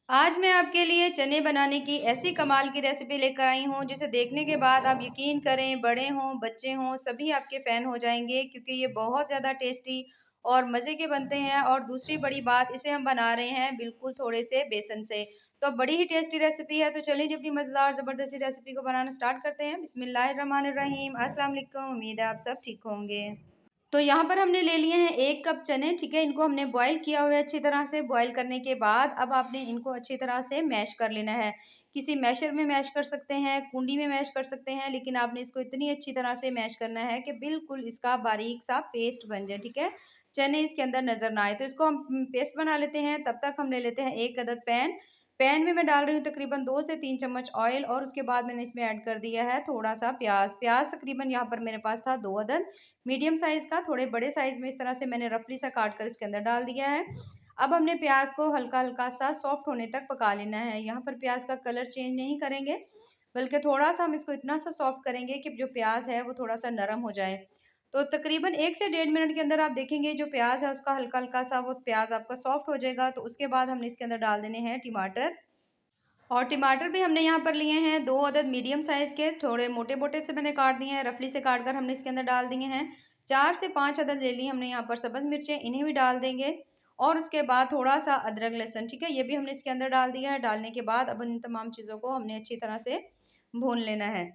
आज मैं आपके लिए चने बनाने की ऐसी कमाल की रेसिपी लेकर आई हूँ जिसे देखने के बाद आप यकीन करें बड़े हों बच्चे हों सभी आपके फैन हो जाएंगे क्योंकि ये बहुत ज़्यादा टेस्टी और मज़े के बनते हैं। और दूसरी बड़ी बात, इसे हम बना रहे हैं बिल्कुल थोड़े से बेसन से। तो बड़ी ही टेस्टी रेसिपी है। तो चलिए जी अपनी मज़ेदार ज़बरदस्ती रेसिपी को बनाना स्टार्ट करते हैं। बिस्मिल्लाहिर्रहमानिर्रहीम। अस्सलाम वालेकुम। उम्मीद है आप सब ठीक होंगे। तो यहाँ पर हमने ले लिए हैं 1 कप चने, ठीक है? इनको हमने बॉयल किया हुआ है अच्छी तरह से। बॉयल करने के बाद अब आपने इनको अच्छी तरह से मैश कर लेना है। किसी मैशर में मैश कर सकते हैं, कूंडी में मैश कर सकते हैं, लेकिन आपने इसको इतनी अच्छी तरह से मैश करना है कि बिल्कुल इसका बारीक-सा पेस्ट बन जाए, ठीक है? चने इसके अंदर नज़र ना आए। तो इसको हम पेस्ट बना लेते हैं, तब तक हम ले लेते हैं 1 अदद पैन। पैन में मैं डाल रही हूँ तकरीबन 2 से 3 चम्मच ऑयल और उसके बाद मैंने इसमें ऐड कर दिया है थोड़ा-सा प्याज़। प्याज़ तकरीबन यहाँ पर मेरे पास था 2 अदद। मीडियम साइज़ का, थोड़े बड़े साइज़ में इस तरह से मैंने रफली सा काट कर इसके अंदर डाल दिया है। अब हमने प्याज़ को हल्का-हल्का सा सॉफ्ट होने तक पका लेना है। यहाँ पर प्याज़ का कलर चेंज नहीं करेंगे, बल्कि थोड़ा-सा हम इसको इतना सा सॉफ्ट करेंगे कि जो प्याज़ है वो थोड़ा-सा नरम हो जाए। तो तकरीबन 1 से डेढ़ मिनट के अंदर आप देखेंगे जो प्याज़ है उसका हल्का-हल्का सा वो प्याज़ आपका सॉफ्ट हो जाएगा। तो उसके बाद हमने इसके अंदर डाल देने हैं टमाटर। और टमाटर भी हमने यहाँ पर लिए हैं 2 अदद मीडियम साइज़ के, थोड़े मोटे-मोटे से मैंने काट दिए हैं, रफली से काट कर हमने इसके अंदर डाल दिए हैं। 4 से 5 अदद ले ली हमने यहाँ पर सब्ज़ मिर्चें, इन्हें भी डाल देंगे। और उसके बाद थोड़ा-सा अदरक लहसुन, ठीक है? ये भी हमने इसके अंदर डाल दिया है। डालने के बाद अब इन तमाम चीज़ों को हमने अच्छी तरह से भून लेना है।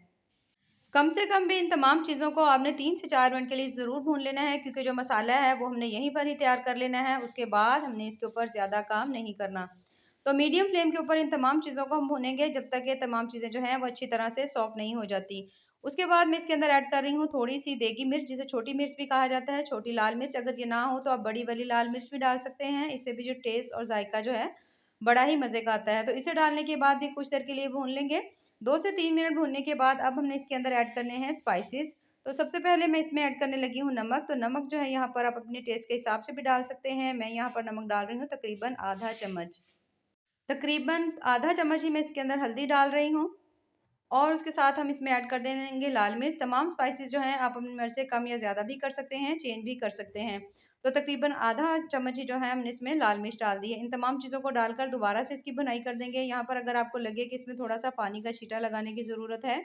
कम से कम भी इन तमाम चीज़ों को आपने 3 से 4 मिनट के लिए ज़रूर भून लेना है, क्योंकि जो मसाला है वो हमने यहीं पर ही तैयार कर लेना है। उसके बाद हमने इसके ऊपर ज़्यादा काम नहीं करना। तो मीडियम फ्लेम के ऊपर इन तमाम चीज़ों को हम भूनेंगे जब तक ये तमाम चीज़ें जो हैं वो अच्छी तरह से सॉफ्ट नहीं हो जाती। उसके बाद मैं इसके अंदर ऐड कर रही हूँ थोड़ी-सी देगी मिर्च, जिसे छोटी मिर्च भी कहा जाता है, छोटी लाल मिर्च। अगर ये ना हो तो आप बड़ी वाली लाल मिर्च भी डाल सकते हैं। इससे भी जो टेस्ट और ज़ायका जो है बड़ा ही मज़े का आता है। तो इसे डालने के बाद भी कुछ देर के लिए भून लेंगे। 2 से 3 मिनट भूनने के बाद अब हमने इसके अंदर ऐड करने हैं स्पाइसेस। तो सबसे पहले मैं इसमें ऐड करने लगी हूँ नमक। तो नमक जो है यहाँ पर आप अपने टेस्ट के हिसाब से भी डाल सकते हैं। मैं यहाँ पर नमक डाल रही हूँ तकरीबन आधा चम्मच। तकरीबन आधा चम्मच ही मैं इसके अंदर हल्दी डाल रही हूँ। और उसके साथ हम इसमें ऐड कर देंगे लाल मिर्च। तमाम स्पाइसेस जो हैं आप अपनी मर्ज़ी से कम या ज़्यादा भी कर सकते हैं, चेंज भी कर सकते हैं। तो तकरीबन आधा चम्मच ही जो है हमने इसमें लाल मिर्च डाल दी है। इन तमाम चीज़ों को डालकर दोबारा से इसकी भुनाई कर देंगे। यहाँ पर अगर आपको लगे कि इसमें थोड़ा-सा पानी का छींटा लगाने की ज़रूरत है,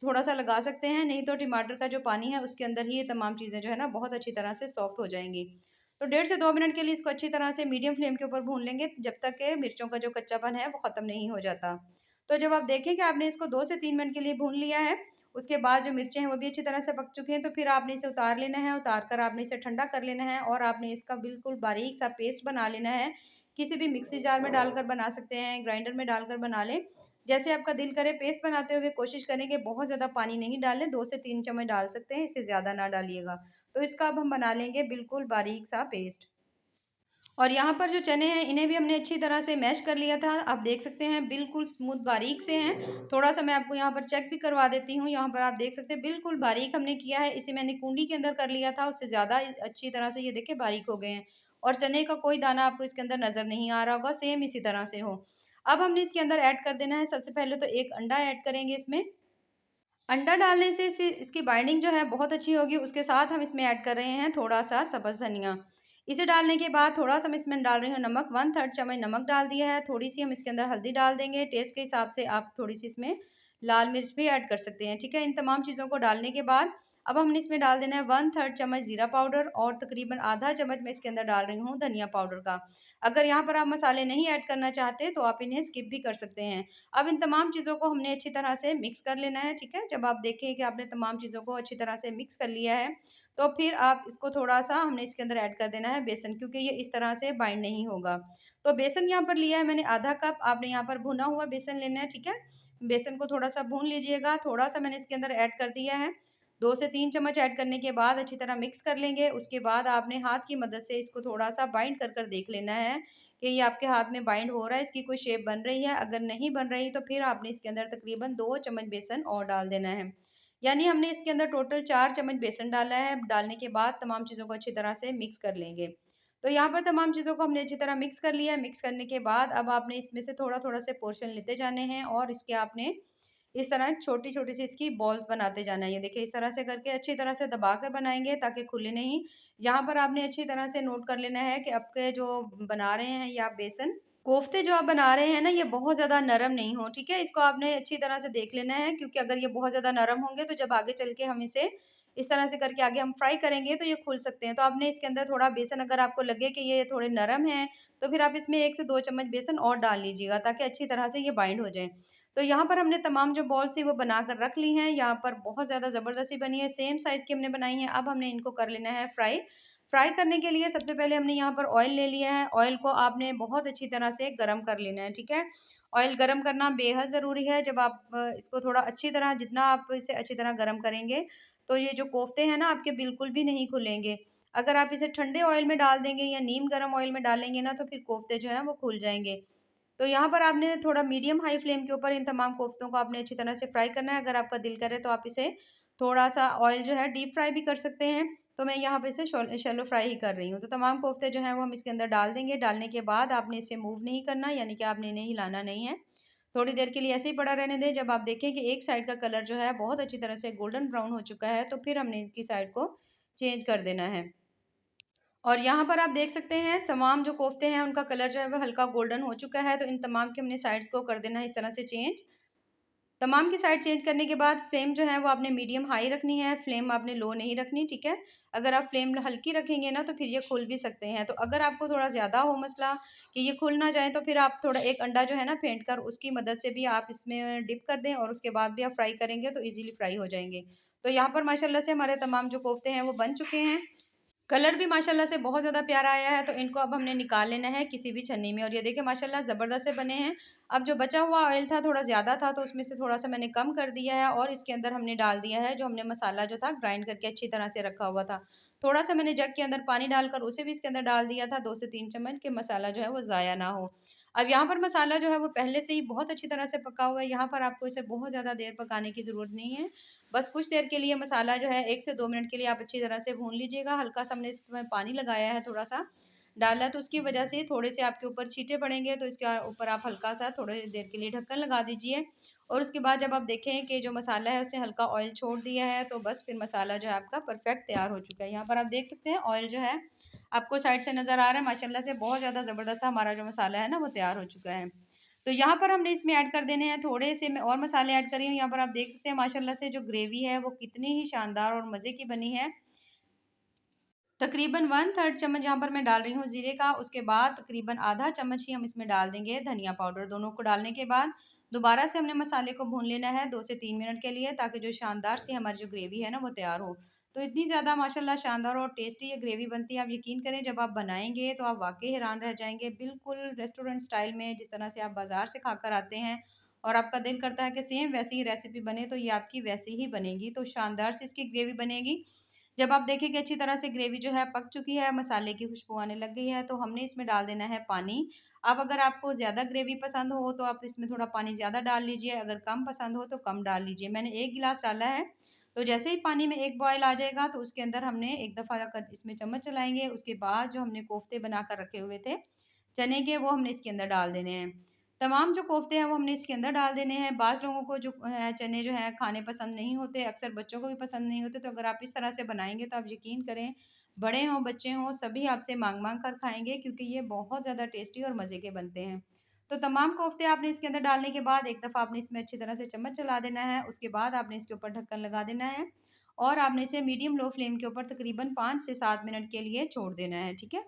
थोड़ा-सा लगा सकते हैं, नहीं तो टमाटर का जो पानी है उसके अंदर ही ये तमाम चीज़ें जो है ना बहुत अच्छी तरह से सॉफ्ट हो जाएँगी। तो डेढ़ से 2 मिनट के लिए इसको अच्छी तरह से मीडियम फ्लेम के ऊपर भून लेंगे जब तक कि मिर्चों का जो कच्चापन है वो ख़त्म नहीं हो जाता। तो जब आप देखें कि आपने इसको 2 से 3 मिनट के लिए भून लिया है, उसके बाद जो मिर्चें हैं वो भी अच्छी तरह से पक चुकी हैं, तो फिर आपने इसे उतार लेना है। उतार कर आपने इसे ठंडा कर लेना है और आपने इसका बिल्कुल बारीक सा पेस्ट बना लेना है। किसी भी मिक्सी जार में डालकर बना सकते हैं, ग्राइंडर में डालकर बना लें। जैसे आपका दिल करे। पेस्ट बनाते हुए कोशिश करें कि बहुत ज़्यादा पानी नहीं डालें, 2 से 3 चम्मच डाल सकते हैं, इससे ज़्यादा ना डालिएगा। तो इसका अब हम बना लेंगे बिल्कुल बारीक सा पेस्ट। और यहाँ पर जो चने हैं इन्हें भी हमने अच्छी तरह से मैश कर लिया था। आप देख सकते हैं बिल्कुल स्मूथ बारीक से हैं। थोड़ा-सा मैं आपको यहाँ पर चेक भी करवा देती हूँ। यहाँ पर आप देख सकते हैं बिल्कुल बारीक हमने किया है। इसे मैंने कूंडी के अंदर कर लिया था, उससे ज़्यादा अच्छी तरह से ये देखिए बारीक हो गए हैं। और चने का कोई दाना आपको इसके अंदर नज़र नहीं आ रहा होगा, सेम इसी तरह से हो। अब हमने इसके अंदर ऐड कर देना है, सबसे पहले तो 1 अंडा ऐड करेंगे इसमें। अंडा डालने से इसे इसकी बाइंडिंग जो है बहुत अच्छी होगी। उसके साथ हम इसमें ऐड कर रहे हैं थोड़ा-सा सब्ज़ धनिया। इसे डालने के बाद थोड़ा-सा मैं इसमें डाल रही हूँ नमक, 1/3 चम्मच नमक डाल दिया है। थोड़ी-सी हम इसके अंदर हल्दी डाल देंगे, टेस्ट के हिसाब से आप थोड़ी-सी इसमें लाल मिर्च भी ऐड कर सकते हैं, ठीक है? इन तमाम चीज़ों को डालने के बाद अब हमने इसमें डाल देना है 1/3 चम्मच ज़ीरा पाउडर और तकरीबन आधा चम्मच मैं इसके अंदर डाल रही हूँ धनिया पाउडर का। अगर यहाँ पर आप मसाले नहीं ऐड करना चाहते तो आप इन्हें स्किप भी कर सकते हैं। अब इन तमाम चीज़ों को हमने अच्छी तरह से मिक्स कर लेना है, ठीक है? जब आप देखें कि आपने तमाम चीज़ों को अच्छी तरह से मिक्स कर लिया है, तो फिर आप इसको थोड़ा-सा हमने इसके अंदर ऐड कर देना है बेसन, क्योंकि ये इस तरह से बाइंड नहीं होगा। तो बेसन यहाँ पर लिया है मैंने आधा कप, आपने यहाँ पर भुना हुआ बेसन लेना है, ठीक है? बेसन को थोड़ा-सा भून लीजिएगा, थोड़ा-सा मैंने इसके अंदर ऐड कर दिया है। 2 से 3 चम्मच ऐड करने के बाद अच्छी तरह मिक्स कर लेंगे। उसके बाद आपने हाथ की मदद से इसको थोड़ा-सा बाइंड कर देख लेना है कि ये आपके हाथ में बाइंड हो रहा है, इसकी कोई शेप बन रही है। अगर नहीं बन रही तो फिर आपने इसके अंदर तकरीबन 2 चम्मच बेसन और डाल देना है। यानी हमने इसके अंदर टोटल 4 चम्मच बेसन डाला है। डालने के बाद तमाम चीज़ों को अच्छी तरह से मिक्स कर लेंगे। तो यहाँ पर तमाम चीज़ों को हमने अच्छी तरह मिक्स कर लिया है। मिक्स करने के बाद अब आपने इसमें से थोड़ा-थोड़ा से पोर्शन लेते जाने हैं और इसके आपने इस तरह छोटी-छोटी सी इसकी बॉल्स बनाते जाना है। ये देखिए इस तरह से करके अच्छी तरह से दबाकर बनाएँगे ताकि खुले नहीं। यहाँ पर आपने अच्छी तरह से नोट कर लेना है कि आपके जो बना रहे हैं ये आप बेसन, कोफ्ते जो आप बना रहे हैं ना, ये बहुत ज़्यादा नरम नहीं हो, ठीक है? इसको आपने अच्छी तरह से देख लेना है, क्योंकि अगर ये बहुत ज़्यादा नरम होंगे तो जब आगे चल के हम इसे इस तरह से करके आगे हम फ्राई करेंगे तो ये खुल सकते हैं। तो आपने इसके अंदर थोड़ा बेसन, अगर आपको लगे कि ये थोड़े नरम हैं, तो फिर आप इसमें 1 से 2 चम्मच बेसन और डाल लीजिएगा, ताकि अच्छी तरह से ये बाइंड हो जाएँ। तो यहाँ पर हमने तमाम जो बॉल्स थी वो बनाकर रख ली हैं, यहाँ पर बहुत ज़्यादा ज़बरदस्ती बनी है, सेम साइज़ की हमने बनाई है। अब हमने इनको कर लेना है फ्राई। फ्राई करने के लिए सबसे पहले हमने यहाँ पर ऑयल ले लिया है। ऑयल को आपने बहुत अच्छी तरह से गरम कर लेना है, ठीक है? ऑयल गरम करना बेहद ज़रूरी है। जब आप इसको थोड़ा अच्छी तरह, जितना आप इसे अच्छी तरह गरम करेंगे, तो ये जो कोफ्ते हैं ना आपके बिल्कुल भी नहीं खुलेंगे। अगर आप इसे ठंडे ऑयल में डाल देंगे या नीम गर्म ऑयल में डालेंगे ना, तो फिर कोफ्ते जो हैं वो खुल जाएँगे। तो यहाँ पर आपने थोड़ा मीडियम हाई फ्लेम के ऊपर इन तमाम कोफ्तों को आपने अच्छी तरह से फ्राई करना है। अगर आपका दिल करे तो आप इसे थोड़ा-सा ऑयल जो है डीप फ्राई भी कर सकते हैं। तो मैं यहाँ पे इसे शैलो फ्राई ही कर रही हूँ। तो तमाम कोफ्ते जो हैं वो हम इसके अंदर डाल देंगे। डालने के बाद आपने इसे मूव नहीं करना, यानी कि आपने इन्हें हिलाना नहीं है। थोड़ी देर के लिए ऐसे ही पड़ा रहने दें। जब आप देखें कि एक साइड का कलर जो है बहुत अच्छी तरह से गोल्डन ब्राउन हो चुका है, तो फिर हमने इनकी साइड को चेंज कर देना है। और यहाँ पर आप देख सकते हैं तमाम जो कोफ्ते हैं उनका कलर जो है वो हल्का गोल्डन हो चुका है, तो इन तमाम की हमने साइड्स को कर देना है इस तरह से चेंज। तमाम की साइड चेंज करने के बाद फ्लेम जो है वो आपने मीडियम हाई रखनी है, फ्लेम आपने लो नहीं रखनी, ठीक है? अगर आप फ्लेम हल्की रखेंगे ना तो फिर ये खुल भी सकते हैं। तो अगर आपको थोड़ा ज़्यादा हो मसला कि ये खुल ना जाए, तो फिर आप थोड़ा एक अंडा जो है ना फेंट कर उसकी मदद से भी आप इसमें डिप कर दें और उसके बाद भी आप फ्राई करेंगे तो ईज़िली फ्राई हो जाएँगे। तो यहाँ पर माशाल्लाह से हमारे तमाम जो कोफ्ते हैं वो बन चुके हैं। कलर भी माशाल्लाह से बहुत ज़्यादा प्यारा आया है, तो इनको अब हमने निकाल लेना है किसी भी छन्नी में। और ये देखिए माशाल्लाह ज़बरदस्त से बने हैं। अब जो बचा हुआ ऑयल था थोड़ा ज़्यादा था, तो उसमें से थोड़ा-सा मैंने कम कर दिया है और इसके अंदर हमने डाल दिया है जो हमने मसाला जो था ग्राइंड करके अच्छी तरह से रखा हुआ था। थोड़ा-सा मैंने जग के अंदर पानी डालकर उसे भी इसके अंदर डाल दिया था 2 से 3 चम्मच, कि मसाला जो है वो ज़ाया ना हो। अब यहाँ पर मसाला जो है वो पहले से ही बहुत अच्छी तरह से पका हुआ है, यहाँ पर आपको इसे बहुत ज़्यादा देर पकाने की ज़रूरत नहीं है। बस कुछ देर के लिए मसाला जो है 1 से 2 मिनट के लिए आप अच्छी तरह से भून लीजिएगा। हल्का-सा हमने इसमें पानी लगाया है, थोड़ा-सा डाला है, तो उसकी वजह से थोड़े से आपके ऊपर छींटे पड़ेंगे, तो इसके ऊपर आप हल्का-सा थोड़ी देर के लिए ढक्कन लगा दीजिए। और उसके बाद जब आप देखें कि जो मसाला है उसने हल्का ऑयल छोड़ दिया है, तो बस फिर मसाला जो है आपका परफेक्ट तैयार हो चुका है। यहाँ पर आप देख सकते हैं ऑयल जो है आपको साइड से नज़र आ रहा है, माशाल्लाह से बहुत ज़्यादा ज़बरदस्त हमारा जो मसाला है ना वो तैयार हो चुका है। तो यहाँ पर हमने इसमें ऐड कर देने हैं थोड़े से, मैं और मसाले ऐड कर रही हूँ। यहाँ पर आप देख सकते हैं माशाल्लाह से जो ग्रेवी है वो कितनी ही शानदार और मज़े की बनी है। तकरीबन 1/3 चम्मच यहाँ पर मैं डाल रही हूँ ज़ीरे का, उसके बाद तकरीबन आधा चम्मच ही हम इसमें डाल देंगे धनिया पाउडर। दोनों को डालने के बाद दोबारा से हमने मसाले को भून लेना है 2 से 3 मिनट के लिए, ताकि जो शानदार सी हमारी जो ग्रेवी है ना वो तैयार हो। तो इतनी ज़्यादा माशाल्लाह शानदार और टेस्टी ये ग्रेवी बनती है, आप यकीन करें जब आप बनाएँगे तो आप वाक़ई हैरान रह जाएँगे। बिल्कुल रेस्टोरेंट स्टाइल में जिस तरह से आप बाज़ार से खाकर आते हैं और आपका दिल करता है कि सेम वैसी ही रेसिपी बने, तो ये आपकी वैसी ही बनेगी। तो शानदार सी इसकी ग्रेवी बनेगी। जब आप देखें कि अच्छी तरह से ग्रेवी जो है पक चुकी है, मसाले की खुशबू आने लग गई है, तो हमने इसमें डाल देना है पानी। अब अगर आपको ज़्यादा ग्रेवी पसंद हो तो आप इसमें थोड़ा पानी ज़्यादा डाल लीजिए, अगर कम पसंद हो तो कम डाल लीजिए। मैंने 1 गिलास डाला है, तो जैसे ही पानी में एक बॉयल आ जाएगा तो उसके अंदर हमने एक दफ़ा कर इसमें चम्मच चलाएँगे, उसके बाद जो हमने कोफ्ते बनाकर रखे हुए थे चने के, वो हमने इसके अंदर डाल देने हैं। तमाम जो कोफ्ते हैं वो हमने इसके अंदर डाल देने हैं। बाज़ लोगों को जो चने जो हैं खाने पसंद नहीं होते, अक्सर बच्चों को भी पसंद नहीं होते, तो अगर आप इस तरह से बनाएँगे तो आप यकीन करें बड़े हों, बच्चे हों, सभी आपसे माँग-माँग कर खाएँगे, क्योंकि ये बहुत ज़्यादा टेस्टी और मज़े के बनते हैं। तो तमाम कोफ्ते आपने इसके अंदर डालने के बाद एक दफ़ा आपने इसमें अच्छी तरह से चम्मच चला देना है, उसके बाद आपने इसके ऊपर ढक्कन लगा देना है और आपने इसे मीडियम लो फ्लेम के ऊपर तकरीबन 5 से 7 मिनट के लिए छोड़ देना है, ठीक है?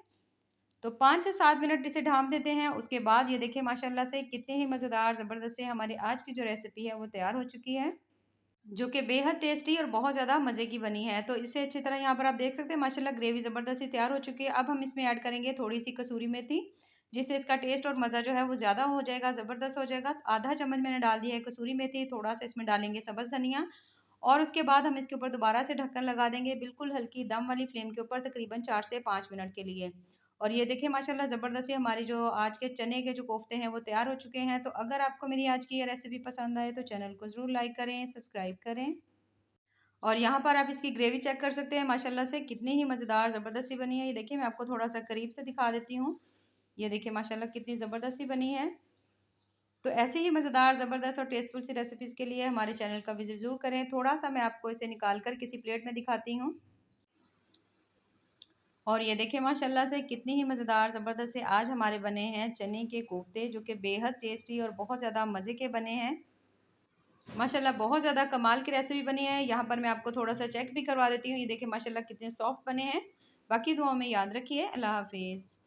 तो 5 से 7 मिनट इसे ढाँप देते हैं, उसके बाद ये देखिए माशाल्लाह से कितनी ही मज़ेदार ज़बरदस्त से हमारी आज की जो रेसिपी है वो तैयार हो चुकी है, जो कि बेहद टेस्टी और बहुत ज़्यादा मज़े की बनी है। तो इसे अच्छी तरह यहाँ पर आप देख सकते हैं माशाल्लाह ग्रेवी ज़बरदस्त सी तैयार हो चुकी है। अब हम इसमें ऐड करेंगे थोड़ी-सी कसूरी मेथी, जिससे इसका टेस्ट और मज़ा जो है वो ज़्यादा हो जाएगा, ज़बरदस्त हो जाएगा। आधा चम्मच मैंने डाल दिया है कसूरी मेथी, थोड़ा-सा इसमें डालेंगे सब्ज़ धनिया और उसके बाद हम इसके ऊपर दोबारा से ढक्कन लगा देंगे, बिल्कुल हल्की दम वाली फ्लेम के ऊपर तकरीबन 4 से 5 मिनट के लिए। और ये देखिए माशाल्लाह ज़बरदस्त ही हमारी जो आज के चने के जो कोफ्ते हैं वो तैयार हो चुके हैं। तो अगर आपको मेरी आज की ये रेसिपी पसंद आए तो चैनल को ज़रूर लाइक करें, सब्सक्राइब करें। और यहाँ पर आप इसकी ग्रेवी चेक कर सकते हैं माशाल्लाह से कितनी ही मज़ेदार ज़बरदस्त सी बनी है। ये देखिए मैं आपको थोड़ा-सा करीब से दिखा देती हूँ। ये देखिए माशाल्लाह कितनी ज़बरदस्त सी बनी है। तो ऐसे ही मज़ेदार, ज़बरदस्त और टेस्टफुल सी रेसिपीज़ के लिए हमारे चैनल का विज़िट ज़रूर करें। थोड़ा-सा मैं आपको इसे निकाल कर किसी प्लेट में दिखाती हूँ। और ये देखिए माशाल्लाह से कितनी ही मज़ेदार ज़बरदस्त से आज हमारे बने हैं चने के कोफ्ते जो कि बेहद टेस्टी और बहुत ज़्यादा मज़े के बने हैं। माशाल्लाह बहुत ज़्यादा कमाल की रेसिपी बनी है। यहाँ पर मैं आपको थोड़ा-सा चेक भी करवा देती हूँ। ये देखिए माशाल्लाह कितने सॉफ्ट बने हैं। बाकी दुआओं में याद रखिए। अल्लाह हाफ़िज़।